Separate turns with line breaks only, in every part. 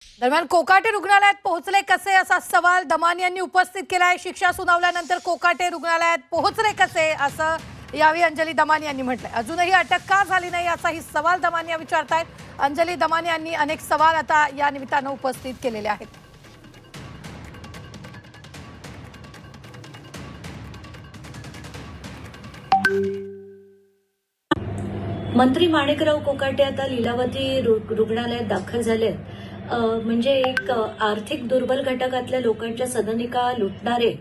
दरम्यान कोकाटे रुग्णालयात पोहोचले कसे असा सवाल दमानी यांनी उपस्थित केलाय। शिक्षा सुनावल्यानंतर कोकाटे रुग्णालयात पोहोचले कसे असं यावेळी अंजली दमानी यांनी म्हटलंय। अजूनही अटक का झाली नाही असाही सवाल दमानी विचारतायत। अंजली दमानी यांनी अनेक सवाल आता या निमित्तानं उपस्थित केलेले आहेत।
मंत्री माणिकराव कोकाटे आता लीलावती रुग्णालयात दाखल झालेत। म्हणजे एक आर्थिक दुर्बल घटकातल्या लोकांच्या सदनिका लुटणारे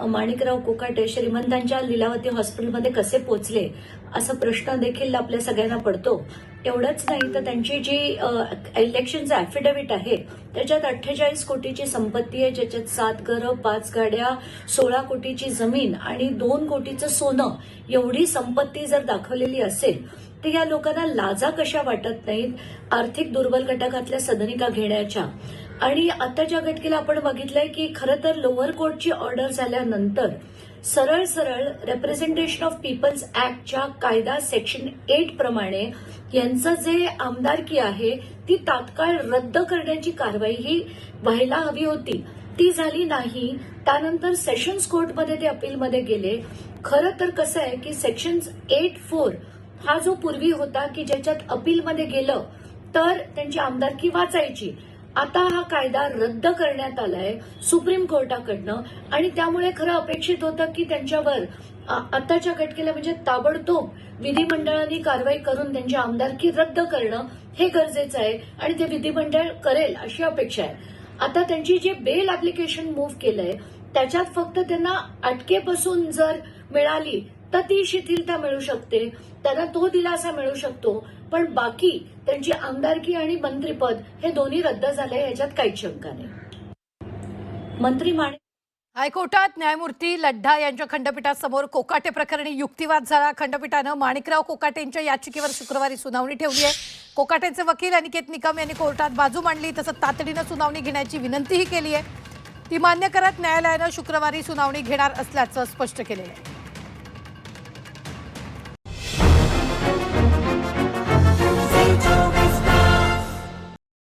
माणिकराव कोकाटे श्रीमंतांच्या लीलावती हॉस्पिटलमध्ये कसे पोहोचले असा प्रश्न देखील आपल्या सगळ्यांना पडतो। एवढंच नाही तर त्यांची जी इलेक्शनचं ॲफिडेव्हिट आहे त्याच्यात 48 कोटीची संपत्ती आहे, ज्याच्यात 7 घरं, 5 गाड्या, 16 कोटीची जमीन आणि 2 कोटीचं सोनं एवढी संपत्ती जर दाखवलेली असेल तर या लोकांना लाजा कशा वाटत नाहीत आर्थिक दुर्बल घटकातल्या सदनिका घेण्याच्या। आणि आता ज्या घटकेला आपण बघितलंय की खरं तर लोअर कोर्टची ऑर्डर झाल्यानंतर सरळ सरळ रिप्रेझेंटेशन ऑफ पीपल्स ऍक्टच्या कायदा सेक्शन 8 प्रमाणे यांचं जे आमदारकी आहे ती तात्काळ रद्द करण्याची कारवाई ही व्हायला हवी होती, ती झाली नाही। त्यानंतर सेशन्स कोर्टमध्ये ते अपीलमध्ये गेले। खरं तर कसं आहे की सेक्शन 8(4) हा जो पूर्वी होता की ज्याच्यात अपीलमध्ये गेलं तर त्यांची आमदारकी वाचायची, आता हा कायदा रद्द करण्यात आलाय सुप्रीम कोर्टाकडनं। आणि त्यामुळे खरं अपेक्षित होतं की त्यांच्यावर आताच्या घटकेला म्हणजे ताबडतोब विधिमंडळाने कारवाई करून त्यांची आमदारकी रद्द करणं हे गरजेचं आहे आणि ते विधिमंडळ करेल अशी अपेक्षा आहे। आता त्यांची जे बेल ऍप्लिकेशन मूव्ह केलंय त्याच्यात फक्त त्यांना अटकेपासून जर मिळाली तर ती शिथिलता मिळू शकते, त्यांना तो दिलासा मिळू शकतो, पण बाकी त्यांची आमदारकी आणि मंत्रीपद हे दोन्ही रद्द झाले याच्यात काहीच शंका नाही। मंत्री
हायकोर्टात न्यायमूर्ती लड्ढा यांच्या खंडपीठासमोर कोकाटे प्रकरणी युक्तिवाद झाला। खंडपीठानं माणिकराव कोकाटेंच्या याचिकेवर शुक्रवारी सुनावणी ठेवली आहे। कोकाटेंचे वकील अनिकेत निकम यांनी कोर्टात बाजू मांडली, तसंच तातडीनं सुनावणी घेण्याची विनंतीही केली आहे। ती मान्य करत न्यायालयानं शुक्रवारी सुनावणी घेणार असल्याचं स्पष्ट केलेलं आहे।